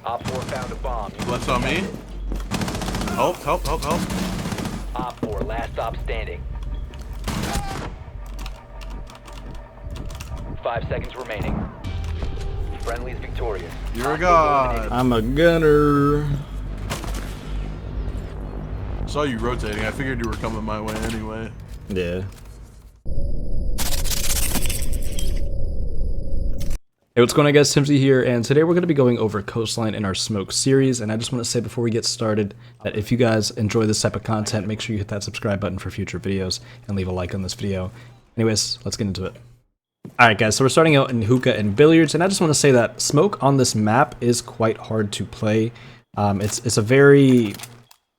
Op 4 found a bomb. Bless on me. Help, help, help, help. Op 4, last stop standing. 5 seconds remaining. Friendly's victorious. You're a god. I'm a gunner. Saw you rotating. I figured you were coming my way anyway. Yeah. Hey, what's going on, guys? Timzy here, and today we're going to be going over Coastline in our Smoke series. And I just want to say before we get started that if you guys enjoy this type of content, make sure you hit that subscribe button for future videos and leave a like on this video. Anyways, let's get into it. Alright guys, so we're starting out in Hookah and Billiards, and I just want to say that Smoke on this map is quite hard to play. It's a very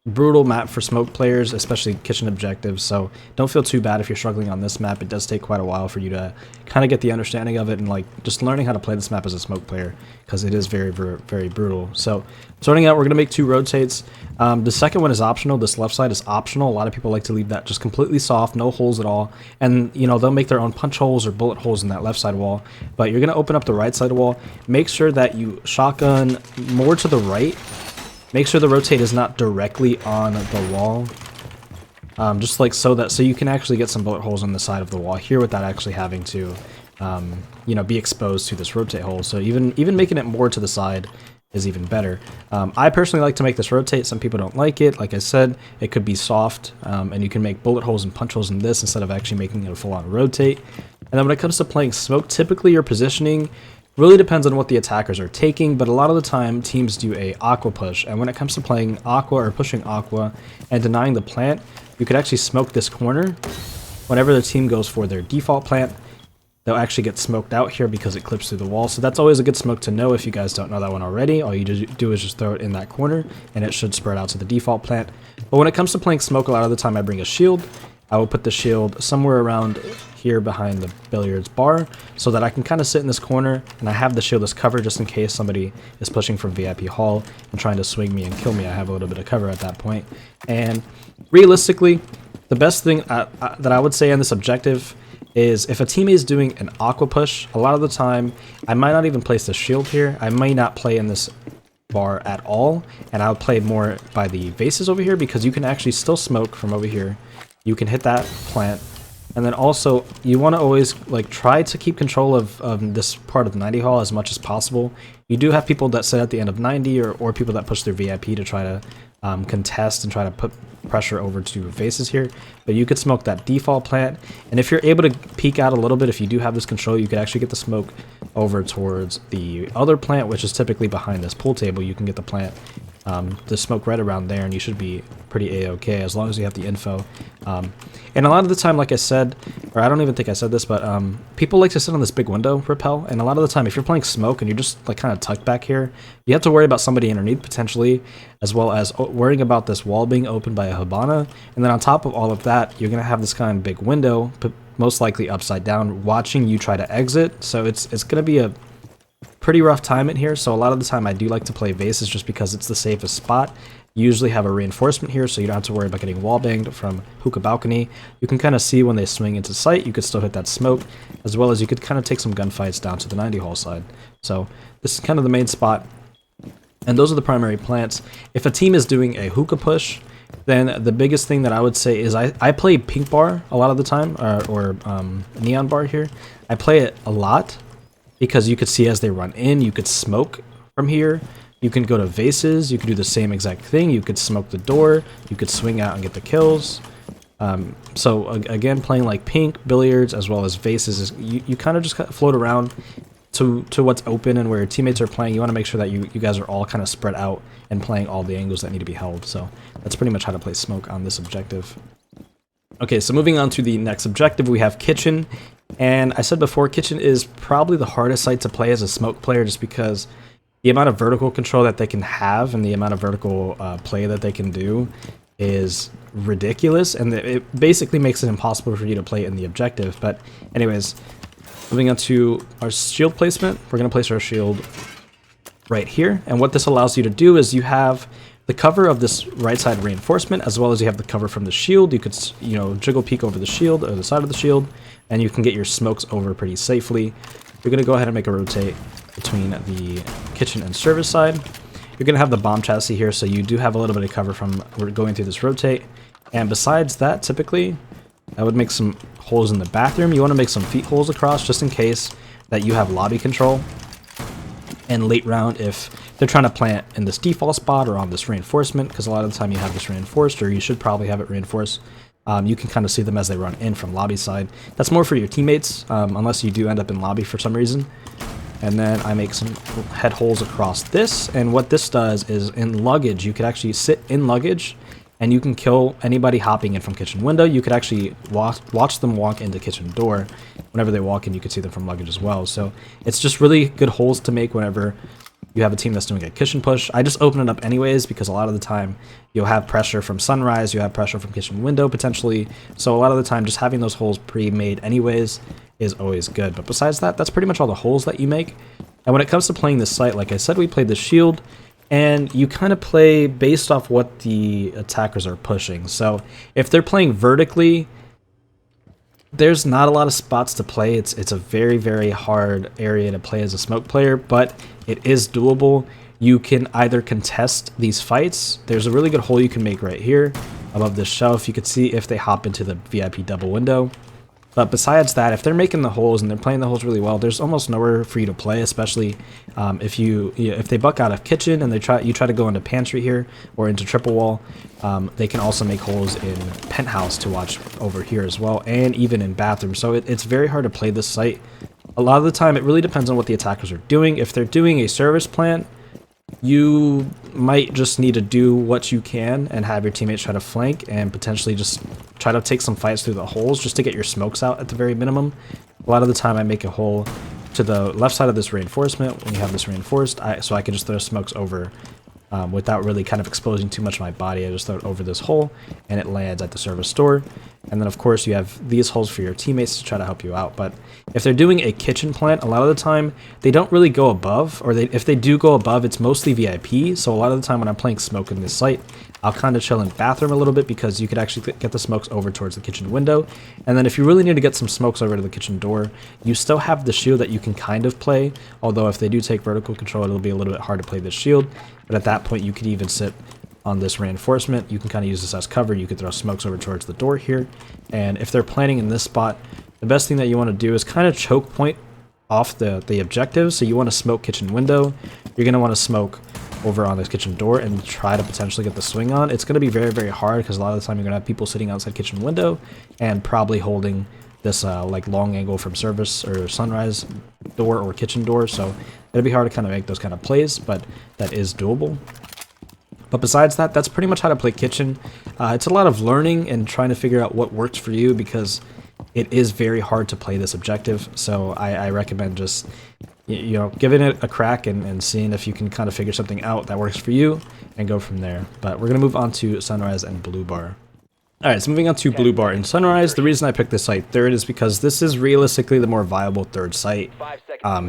brutal map for Smoke players, especially kitchen objectives, so don't feel too bad if you're struggling on this map. It does take quite a while for you to kind of get the understanding of it and like just learning how to play this map as a Smoke player, because it is very brutal. So starting out, we're going to make 2 rotates. The second one is optional. This left side is optional. A lot of people like to leave that just completely soft, no holes at all, and you know, they'll make their own punch holes or bullet holes in that left side wall, but you're going to open up the right side wall. Make sure that you shotgun more to the right. Make sure the rotate is not directly on the wall, just like so you can actually get some bullet holes on the side of the wall here without actually having to, you know, be exposed to this rotate hole. So even making it more to the side is even better. I personally like to make this rotate. Some people don't like it. Like I said, it could be soft, and you can make bullet holes and punch holes in this instead of actually making it a full-on rotate. And then when it comes to playing Smoke, typically your positioning really depends on what the attackers are taking, but a lot of the time teams do a aqua push, and when it comes to playing aqua or pushing aqua and denying the plant, you could actually smoke this corner. Whenever the team goes for their default plant, they'll actually get smoked out here because it clips through the wall. So that's always a good smoke to know if you guys don't know that one already. All you do is just throw it in that corner and it should spread out to the default plant. But when it comes to playing Smoke, a lot of the time I bring a shield. I will put the shield somewhere around here behind the billiards bar so that I can kind of sit in this corner and I have the shield as cover just in case somebody is pushing from VIP hall and trying to swing me and kill me. I have a little bit of cover at that point. And realistically, the best thing that I would say on this objective is if a teammate is doing an aqua push, a lot of the time I might not even place the shield here. I may not play in this bar at all, and I'll play more by the vases over here because you can actually still smoke from over here. You can hit that plant, and then also you want to always like try to keep control of this part of 90 hall as much as possible. You do have people that sit at the end of 90 or people that push their VIP to try to contest and try to put pressure over to vases here, but you could smoke that default plant, and if you're able to peek out a little bit, if you do have this control, you could actually get the smoke over towards the other plant, which is typically behind this pool table. You can get the plant, the smoke right around there, and you should be pretty a-okay as long as you have the info. And a lot of the time, like I said, or I don't even think I said this, but people like to sit on this big window rappel, and a lot of the time if you're playing Smoke and you're just like kind of tucked back here, you have to worry about somebody underneath potentially, as well as worrying about this wall being opened by a Habana. And then on top of all of that, you're going to have this kind of big window, but most likely upside down, watching you try to exit. So it's going to be a pretty rough time in here. So a lot of the time I do like to play vases just because it's the safest spot. You usually have a reinforcement here, so you don't have to worry about getting wall banged from Hookah balcony. You can kind of see when they swing into sight, you could still hit that smoke, as well as you could kind of take some gunfights down to the 90 hall side. So this is kind of the main spot, and those are the primary plants. If a team is doing a Hookah push, then the biggest thing that I would say is I play pink bar a lot of the time, or neon bar here. I play it a lot because you could see as they run in, you could smoke from here. You can go to vases, you could do the same exact thing, you could smoke the door, you could swing out and get the kills. So again, playing like pink, billiards, as well as vases, you kind of just float around to what's open and where your teammates are playing. You want to make sure that you guys are all kind of spread out and playing all the angles that need to be held. So that's pretty much how to play Smoke on this objective. Okay, so moving on to the next objective, we have Kitchen. And I said before, Kitchen is probably the hardest site to play as a Smoke player just because the amount of vertical control that they can have and the amount of vertical play that they can do is ridiculous, and it basically makes it impossible for you to play in the objective. But anyways, moving on to our shield placement, we're going to place our shield right here, and what this allows you to do is you have the cover of this right side reinforcement, as well as you have the cover from the shield. You could, you know, jiggle peek over the shield or the side of the shield, and you can get your smokes over pretty safely. You're going to go ahead and make a rotate between the kitchen and service side. you're going to have the bomb chassis here, so you do have a little bit of cover from going through this rotate. And besides that, typically, I would make some holes in the bathroom. You want to make some feet holes across just in case that you have lobby control. And late round, if they're trying to plant in this default spot or on this reinforcement, because a lot of the time you have this reinforced, or you should probably have it reinforced, you can kind of see them as they run in from lobby side. That's more for your teammates, unless you do end up in lobby for some reason. And then I make some head holes across this, and what this does is in luggage, you could actually sit in luggage, and you can kill anybody hopping in from kitchen window. You could actually watch them walk into kitchen door. Whenever they walk in, you could see them from luggage as well. So it's just really good holes to make whenever you have a team that's doing a kitchen push. I just open it up anyways because a lot of the time you'll have pressure from sunrise, you have pressure from kitchen window potentially. So a lot of the time just having those holes pre-made anyways is always good. But besides that, that's pretty much all the holes that you make. And when it comes to playing this site, like I said, we played the shield. And you kind of play based off what the attackers are pushing. So if they're playing vertically, there's not a lot of spots to play. It's a very, very hard area to play as a smoke player, but it is doable. You can either contest these fights. There's a really good hole you can make right here above this shelf. You can see if they hop into the VIP double window. But besides that, if they're making the holes and they're playing the holes really well, there's almost nowhere for you to play, especially if they buck out of kitchen and you try to go into pantry here or into triple wall. They can also make holes in penthouse to watch over here as well, and even in bathroom. So it's very hard to play this site. A lot of the time, it really depends on what the attackers are doing. If they're doing a service plant, you might just need to do what you can and have your teammates try to flank and potentially just try to take some fights through the holes just to get your smokes out at the very minimum. A lot of the time I make a hole to the left side of this reinforcement when you have this reinforced, so I can just throw smokes over without really kind of exposing too much of my body. I just throw it over this hole and it lands at the service store. And then of course you have these holes for your teammates to try to help you out. But if they're doing a kitchen plant, a lot of the time they don't really go above, or if they do go above, it's mostly VIP. So a lot of the time when I'm playing smoke in this site, I'll kind of chill in bathroom a little bit because you could actually get the smokes over towards the kitchen window. And then if you really need to get some smokes over to the kitchen door, you still have the shield that you can kind of play. Although if they do take vertical control, it'll be a little bit hard to play this shield. But at that point, you could even sit on this reinforcement. You can kind of use this as cover. You could throw smokes over towards the door here. And if they're planning in this spot, the best thing that you want to do is kind of choke point off the objective. So you want to smoke kitchen window. You're going to want to smoke over on this kitchen door and try to potentially get the swing on. It's going to be very, very hard because a lot of the time you're going to have people sitting outside kitchen window and probably holding this like long angle from service or sunrise door or kitchen door. So it'll be hard to kind of make those kind of plays, but that is doable. But besides that, that's pretty much how to play kitchen. It's a lot of learning and trying to figure out what works for you because it is very hard to play this objective. So I recommend just giving it a crack and seeing if you can kind of figure something out that works for you and go from there. But we're going to move on to Sunrise and Blue Bar. Alright, so moving on to Blue Bar and Sunrise. The reason I picked this site third is because this is realistically the more viable third site.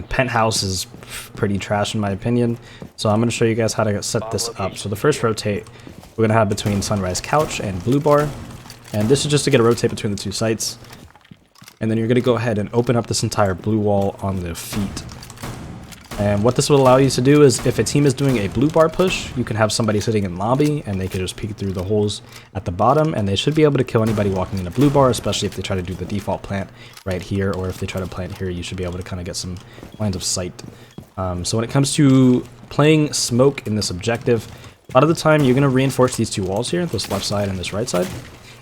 Penthouse is pretty trash in my opinion, so I'm going to show you guys how to set this up. So the first rotate we're going to have between Sunrise Couch and Blue Bar, and this is just to get a rotate between the two sites. And then you're going to go ahead and open up this entire blue wall on the feet. And what this will allow you to do is if a team is doing a blue bar push, you can have somebody sitting in lobby and they can just peek through the holes at the bottom and they should be able to kill anybody walking in a blue bar, especially if they try to do the default plant right here, or if they try to plant here, you should be able to kind of get some lines of sight. So when it comes to playing smoke in this objective, a lot of the time you're going to reinforce these two walls here, this left side and this right side.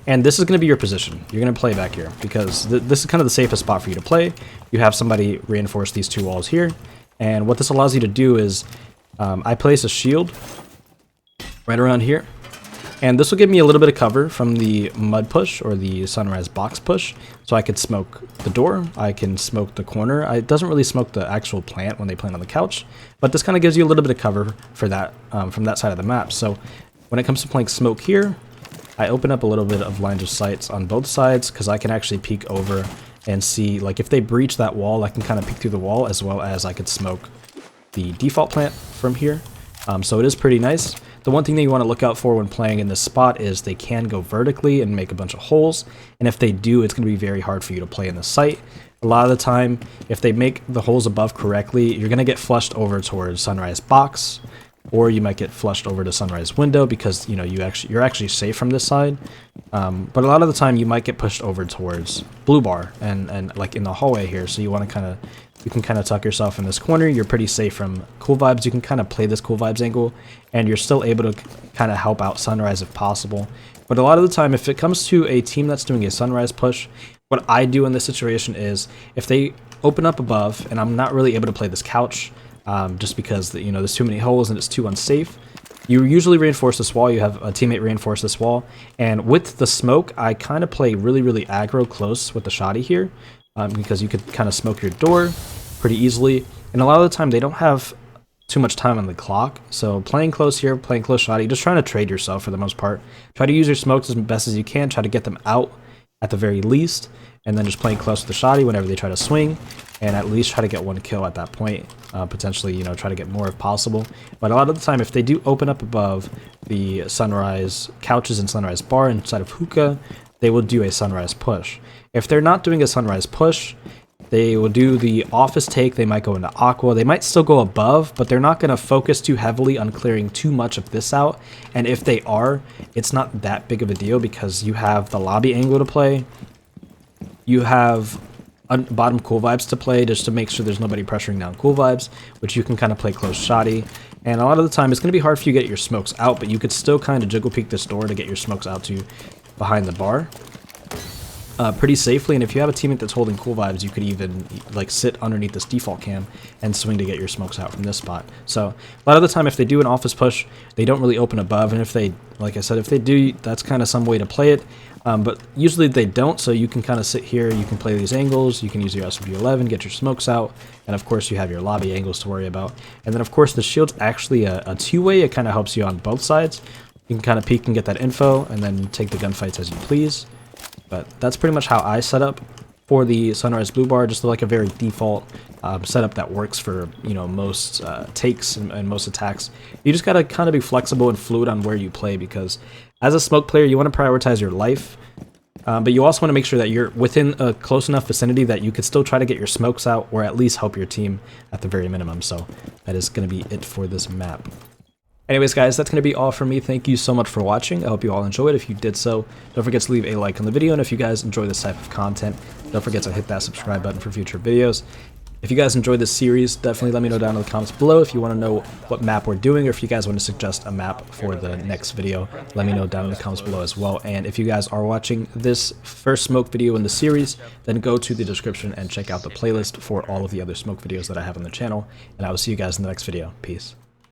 And this is going to be your position. You're going to play back here because this is kind of the safest spot for you to play. You have somebody reinforce these two walls here. And what this allows you to do is, I place a shield right around here, and this will give me a little bit of cover from the mud push or the sunrise box push, so I could smoke the door, I can smoke the corner. It doesn't really smoke the actual plant when they plant on the couch, but this kind of gives you a little bit of cover for that from that side of the map. So when it comes to playing smoke here, I open up a little bit of lines of sights on both sides because I can actually peek over and see, like, if they breach that wall, I can kind of peek through the wall, as well as I could smoke the default plant from here. So it is pretty nice. The one thing that you want to look out for when playing in this spot is they can go vertically and make a bunch of holes, and if they do, it's going to be very hard for you to play in the site. A lot of the time, if they make the holes above correctly, you're going to get flushed over towards sunrise box, or you might get flushed over to sunrise window because you know you're actually safe from this side. But a lot of the time you might get pushed over towards blue bar and like in the hallway here. So you want to you can kind of tuck yourself in this corner. You're pretty safe from cool vibes. You can kind of play this cool vibes angle, and you're still able to kind of help out sunrise if possible. But a lot of the time, if it comes to a team that's doing a sunrise push, what I do in this situation is if they open up above and I'm not really able to play this couch, just because you know there's too many holes and it's too unsafe, you usually reinforce this wall. You have a teammate reinforce this wall, and with the smoke I kind of play really aggro close with the shotty here, because you could kind of smoke your door pretty easily, and a lot of the time they don't have too much time on the clock. So playing close here, playing close shotty, just trying to trade yourself for the most part. Try to use your smokes as best as you can, try to get them out at the very least, and then just playing close with the shotty whenever they try to swing, and at least try to get one kill at that point. Potentially, you know, try to get more if possible. But a lot of the time, if they do open up above the sunrise couches and sunrise bar inside of Hookah, they will do a sunrise push. If they're not doing a sunrise push, they will do the office take. They might go into aqua. They might still go above, but they're not going to focus too heavily on clearing too much of this out. And if they are, it's not that big of a deal because you have the lobby angle to play. You have bottom cool vibes to play just to make sure there's nobody pressuring down cool vibes, which you can kind of play close shotty. And a lot of the time, it's going to be hard for you to get your smokes out, but you could still kind of jiggle peek this door to get your smokes out to behind the bar. Pretty safely, and if you have a teammate that's holding cool vibes, you could even like sit underneath this default cam and swing to get your smokes out from this spot. So a lot of the time, if they do an office push, they don't really open above, and if they, like I said, if they do, that's kind of some way to play it. But usually they don't, so you can kind of sit here, you can play these angles, you can use your SW11, get your smokes out, and of course you have your lobby angles to worry about. And then of course the shield's actually a two-way. It kind of helps you on both sides. You can kind of peek and get that info, and then take the gunfights as you please. But that's pretty much how I set up for the sunrise blue bar, just like a very default setup that works for, you know, most takes and most attacks. You just gotta kind of be flexible and fluid on where you play, because as a smoke player you want to prioritize your life, but you also want to make sure that you're within a close enough vicinity that you could still try to get your smokes out, or at least help your team at the very minimum. So that is going to be it for this map. Anyways, guys, that's going to be all from me. Thank you so much for watching. I hope you all enjoyed. If you did so, don't forget to leave a like on the video. And if you guys enjoy this type of content, don't forget to hit that subscribe button for future videos. If you guys enjoyed this series, definitely let me know down in the comments below. If you want to know what map we're doing, or if you guys want to suggest a map for the next video, let me know down in the comments below as well. And if you guys are watching this first smoke video in the series, then go to the description and check out the playlist for all of the other smoke videos that I have on the channel. And I will see you guys in the next video. Peace.